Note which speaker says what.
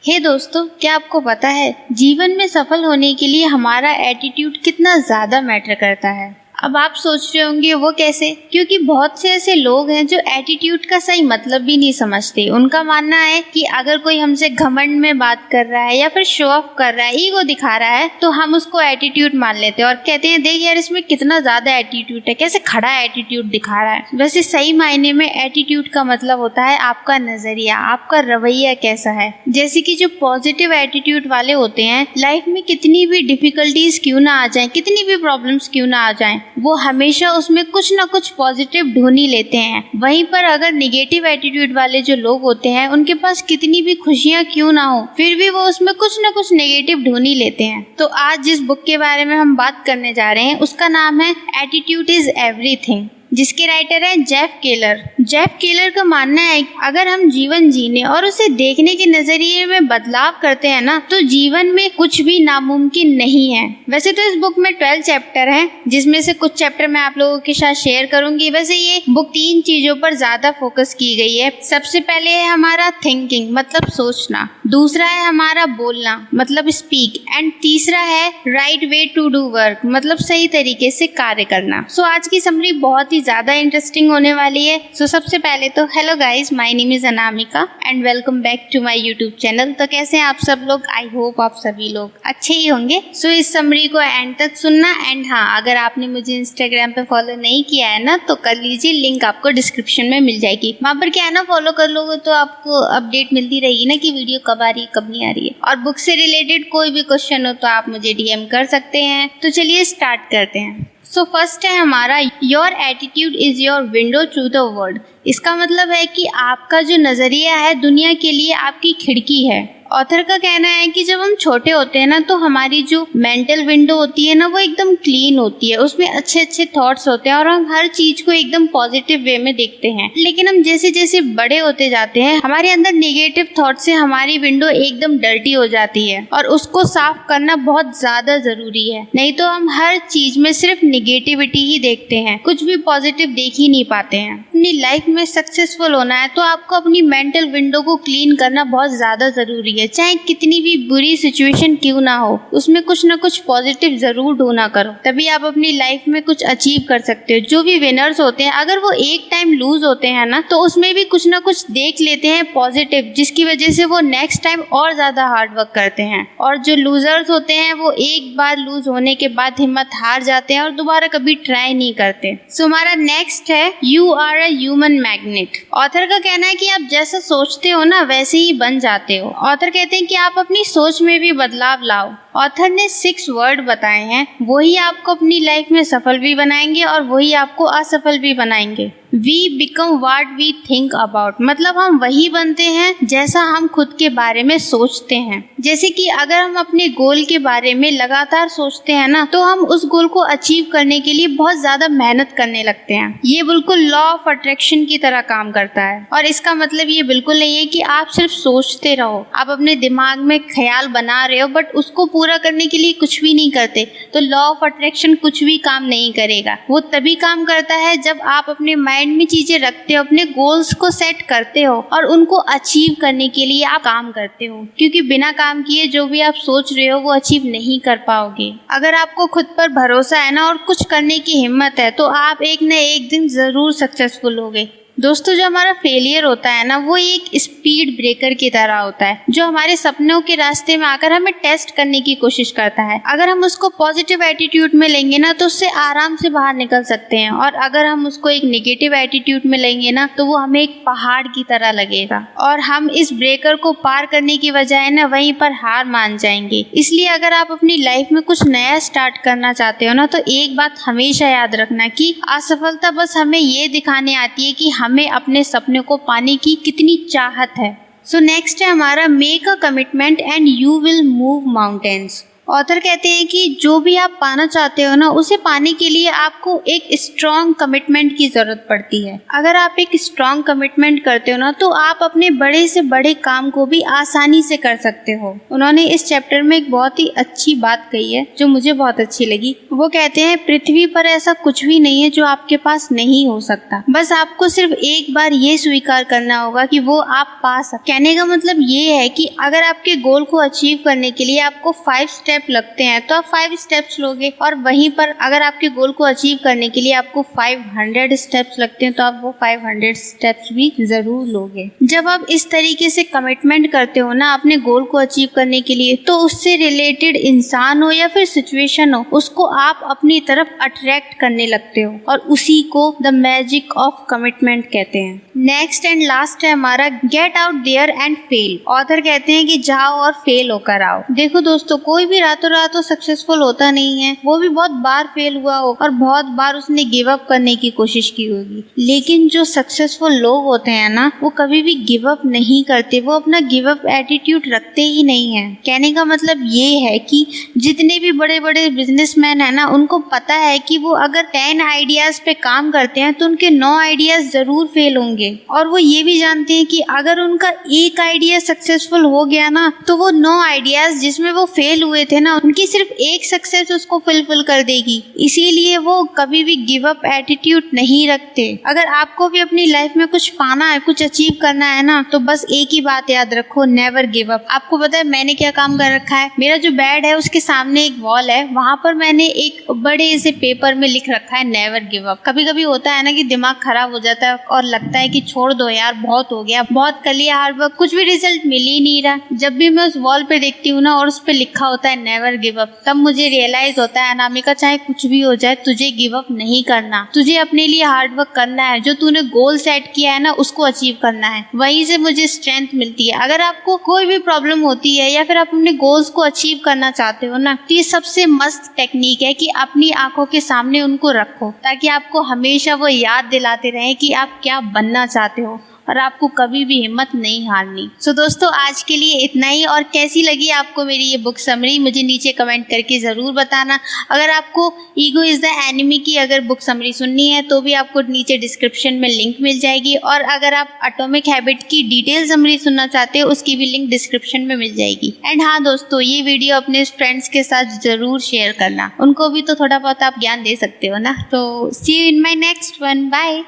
Speaker 1: हे दोस्तों, क्या आपको पता है जीवन में सफल होने के लिए हमारा एटीट्यूड कितना ज़्यादा मैटर करता है। अब आप सोच रहे होंगे वो कैसे, क्योंकि बहुत से ऐसे लोग हैं जो एटीट्यूड का सही मतलब भी नहीं समझते। उनका मानना है कि अगर कोई हमसे घमंड में बात कर रहा है या फिर शो ऑफ कर रहा है, ईगो दिखा रहा है, तो हम उसको एटीट्यूड मान लेते हैं और कहते हैं देख यार इसमें कितना ज़्यादा एटीट्यूड है, कैसे खड़ा एटीट्यूड दिखा रहा है। वैसे सही मायने में एटीट्यूड का मतलब होता है आपका नज़रिया, आपका रवैया कैसा है। जैसे कि जो पॉजिटिव एटीट्यूड वाले होते हैं, लाइफ में कितनी भी डिफिकल्टीज क्यों ना आ जाए, कितनी भी प्रॉब्लम्स क्यों ना आ जाए, वो हमेशा उसमें कुछ ना कुछ पॉजिटिव ढूंढ ही लेते हैं। वहीं पर अगर निगेटिव एटीट्यूड वाले जो लोग होते हैं, उनके पास कितनी भी खुशियां क्यों ना हो, फिर भी वो उसमें कुछ ना कुछ नेगेटिव ढूंढ ही लेते हैं। तो आज जिस बुक के बारे में हम बात करने जा रहे हैं उसका नाम है एटीट्यूड इज एवरीथिंग, जिसके राइटर है जेफ केलर। जेफ केलर का मानना है कि अगर हम जीवन जीने और उसे देखने के नजरिए में बदलाव करते हैं ना, तो जीवन में कुछ भी नामुमकिन नहीं है। वैसे तो इस बुक में 12 चैप्टर हैं, जिसमें से कुछ चैप्टर मैं आप लोगों के साथ शेयर करूंगी। वैसे ये बुक 3 चीजों पर ज्यादा फोकस की गई है। सबसे पहले है हमारा थिंकिंग, मतलब सोचना। दूसरा है हमारा बोलना, मतलब स्पीक। एंड तीसरा है right way to do work, मतलब सही तरीके से कार्य करना। सो आज की समरी बहुत ही ज्यादा इंटरेस्टिंग होने वाली है। सो सबसे पहले तो hello guys, my name is Anamika and welcome back to my YouTube channel. तो कैसे हैं आप सब लोग? आई होप आप सभी लोग अच्छे ही होंगे। सो इस समरी को एंड तक सुनना। एंड हाँ, अगर आपने मुझे इंस्टाग्राम पे फॉलो नहीं किया है ना, तो कर लीजिए, लिंक आपको डिस्क्रिप्शन में मिल जाएगी। वहाँ पर क्या है ना, फॉलो कर लोगे तो आपको अपडेट मिलती रहेगी ना कि वीडियो कब आ रही है कब नहीं आ रही है। और बुक से रिलेटेड कोई भी क्वेश्चन हो तो आप मुझे डीएम कर सकते हैं। तो चलिए स्टार्ट करते हैं। सो फर्स्ट है हमारा your attitude is your window to the world. इसका मतलब है कि आपका जो नज़रिया है दुनिया के लिए आपकी खिड़की है। ऑथर का कहना है कि जब हम छोटे होते हैं ना, तो हमारी जो मेंटल विंडो होती है ना, वो एकदम क्लीन होती है, उसमें अच्छे अच्छे थॉट्स होते हैं और हम हर चीज को एकदम पॉजिटिव वे में देखते हैं। लेकिन हम जैसे जैसे बड़े होते जाते हैं, हमारे अंदर नेगेटिव थॉट से हमारी विंडो एकदम डर्टी हो जाती है और उसको साफ करना बहुत ज्यादा जरूरी है। नहीं तो हम हर चीज में सिर्फ निगेटिविटी ही देखते हैं, कुछ भी पॉजिटिव देख ही नहीं पाते हैं। अपनी लाइफ में सक्सेसफुल होना है तो आपको अपनी मेंटल विंडो को क्लीन करना बहुत ज्यादा जरूरी है। चाहे कितनी भी बुरी सिचुएशन क्यों ना हो, उसमें कुछ ना कुछ पॉजिटिव जरूर ढूंढा करो, तभी आप अपनी लाइफ में कुछ अचीव कर सकते हो। जो भी विनर्स होते हैं, अगर वो एक टाइम लूज होते हैं ना, तो उसमें भी कुछ ना कुछ देख लेते हैं पॉजिटिव, जिसकी वजह से वो नेक्स्ट टाइम और ज्यादा हार्ड वर्क करते हैं। और जो लूजर्स होते हैं, वो एक बार लूज होने के बाद हिम्मत हार जाते हैं और दोबारा कभी ट्राई नहीं करते। सो हमारा नेक्स्ट है you are a human magnet. Author का कहना है कि आप जैसा सोचते हो ना, वैसे ही बन जाते हो। ऑथर कहते हैं कि आप अपनी सोच में भी बदलाव लाओ। ऑथर ने 6 वर्ड बताए हैं, वही आपको अपनी लाइफ में सफल भी बनाएंगे और वही आपको असफल भी बनाएंगे। We become what we think about, मतलब हम वही बनते हैं जैसा हम खुद के बारे में सोचते हैं। जैसे कि अगर हम अपने गोल के बारे में लगातार सोचते हैं ना, तो हम उस गोल को अचीव करने के लिए बहुत ज्यादा मेहनत करने लगते हैं। ये बिल्कुल लॉ ऑफ अट्रैक्शन की तरह काम करता है। और इसका मतलब ये बिल्कुल नहीं है कि आप सिर्फ सोचते रहो, आप अपने दिमाग में ख्याल बना रहे हो बट उसको पूरा करने के लिए कुछ भी नहीं करते, तो लॉ ऑफ अट्रैक्शन कुछ भी काम नहीं करेगा। वो तभी काम करता है जब आप अपने माइंड में चीजें रखते हो, अपने गोल्स को सेट करते हो और उनको अचीव करने के लिए आप काम करते हो। क्योंकि बिना काम किए जो भी आप सोच रहे हो वो अचीव नहीं कर पाओगे। अगर आपको खुद पर भरोसा है ना और कुछ करने की हिम्मत है, तो आप एक न एक दिन जरूर सक्सेसफुल होगे। दोस्तों, जो हमारा फेलियर होता है ना, वो एक स्पीड ब्रेकर की तरह होता है, जो हमारे सपनों के रास्ते में आकर हमें टेस्ट करने की कोशिश करता है। अगर हम उसको पॉजिटिव एटीट्यूड में लेंगे ना, तो उससे आराम से बाहर निकल सकते हैं। और अगर हम उसको एक नेगेटिव एटीट्यूड में लेंगे ना, तो वो हमें एक पहाड़ की तरह लगेगा और हम इस ब्रेकर को पार करने की बजाय ना वहीं पर हार मान जाएंगे। इसलिए अगर आप अपनी लाइफ में कुछ नया स्टार्ट करना चाहते हो ना, तो एक बात हमेशा याद रखना कि असफलता बस हमें ये दिखाने आती है कि हमें अपने सपने को पाने की कितनी चाहत है। सो नेक्स्ट है हमारा make a commitment and you will move mountains. Author कहते हैं कि जो भी आप पाना चाहते हो ना, उसे पाने के लिए आपको एक स्ट्रॉन्ग कमिटमेंट की जरूरत पड़ती है। अगर आप एक स्ट्रॉन्ग कमिटमेंट करते हो ना, तो आप अपने बड़े से बड़े काम को भी आसानी से कर सकते हो। उन्होंने इस चैप्टर में एक बहुत ही अच्छी बात कही है जो मुझे बहुत अच्छी लगी। वो कहते हैं पृथ्वी पर ऐसा कुछ भी नहीं है जो आपके पास नहीं हो सकता, बस आपको सिर्फ एक बार ये स्वीकार करना होगा कि वो आप पा सकते। कहने का मतलब ये है कि अगर आपके गोल को अचीव करने के लिए आपको 5 स्टेप लगते हैं तो आप 5 स्टेप्स लोगे, और वहीं पर अगर आपके गोल को अचीव करने के लिए आपको 500 स्टेप्स लगते हैं तो आप वो 500 स्टेप्स भी जरूर लोगे। जब आप इस तरीके से कमिटमेंट करते हो ना अपने गोल को अचीव करने के लिए, तो उससे रिलेटेड इंसान हो या फिर सिचुएशन हो, उसको आप अपनी तरफ अट्रैक्ट करने लगते हो, और उसी को द मैजिक ऑफ कमिटमेंट कहते हैं। नेक्स्ट एंड लास्ट है हमारा get out there and fail. Author कहते हैं कि जाओ और फेल होकर आओ। देखो दोस्तों, कोई भी रातों रातों सक्सेसफुल होता नहीं है। वो भी बहुत बार फेल हुआ हो और बहुत बार उसने गिव अप करने की कोशिश की होगी, लेकिन जो सक्सेसफुल लोग होते हैं ना, वो कभी भी गिव अप नहीं करते। वो अपना गिव अप एटीट्यूड रखते ही नहीं है। कहने का मतलब ये है कि जितने भी बड़े बड़े बिजनेसमैन है ना, उनको पता है कि वो अगर 10 आइडियाज पे काम करते हैं तो उनके 9 आइडियाज जरूर फेल होंगे, और वो ये भी जानते हैं कि अगर उनका एक आइडिया सक्सेसफुल हो गया ना, तो वो 9 आइडियाज जिसमें वो फेल हुए थे ना, उनकी सिर्फ एक सक्सेस उसको फुलफिल कर देगी। इसीलिए वो कभी भी गिव अप एटीट्यूड नहीं रखते। अगर आपको भी अपनी लाइफ में कुछ पाना है, कुछ अचीव करना है ना, तो बस एक ही बात याद रखो, नेवर गिव अप। आपको पता है मैंने क्या काम कर रखा है? मेरा जो बेड है उसके सामने एक वॉल है, वहां पर मैंने एक बड़े से पेपर में लिख रखा है नेवर गिव अप। कभी कभी होता है ना कि दिमाग खराब हो जाता है और लगता है कि छोड़ दो यार, बहुत हो गया, बहुत कर लिया हार्ड वर्क, कुछ भी रिजल्ट मिल ही नहीं रहा। जब भी मैं उस वॉल पे देखती हूँ ना और उस पे लिखा होता है नेवर गिव अप, तब मुझे रियलाइज होता है अनामिका, चाहे कुछ भी हो जाए, तुझे गिव अप नहीं करना। तुझे अपने लिए हार्ड वर्क करना है, जो तूने गोल सेट किया है ना उसको अचीव करना है। वहीं से मुझे स्ट्रेंथ मिलती है। अगर आपको कोई भी प्रॉब्लम होती है या फिर आप अपने गोल्स को अचीव करना चाहते हो ना, तो ये सबसे मस्त टेक्निक है कि अपनी आंखों के सामने उनको रखो, ताकि आपको हमेशा वो याद दिलाते रहे कि आप क्या बनना चाहते हो, और आपको कभी भी हिम्मत नहीं हारनी। सो दोस्तों, आज के लिए इतना ही। और कैसी लगी आपको मेरी ये बुक समरी, मुझे नीचे कमेंट करके ज़रूर बताना। अगर आपको ईगो इज़ द एनिमी की अगर बुक समरी सुननी है तो भी आपको नीचे डिस्क्रिप्शन में लिंक मिल जाएगी, और अगर आप एटॉमिक हैबिट की डिटेल समरी सुनना चाहते हो उसकी भी लिंक डिस्क्रिप्शन में मिल जाएगी। एंड हाँ दोस्तों, ये वीडियो अपने फ्रेंड्स के साथ ज़रूर शेयर करना, उनको भी तो थोड़ा बहुत आप ज्ञान दे सकते हो ना। तो see you in my next one, bye.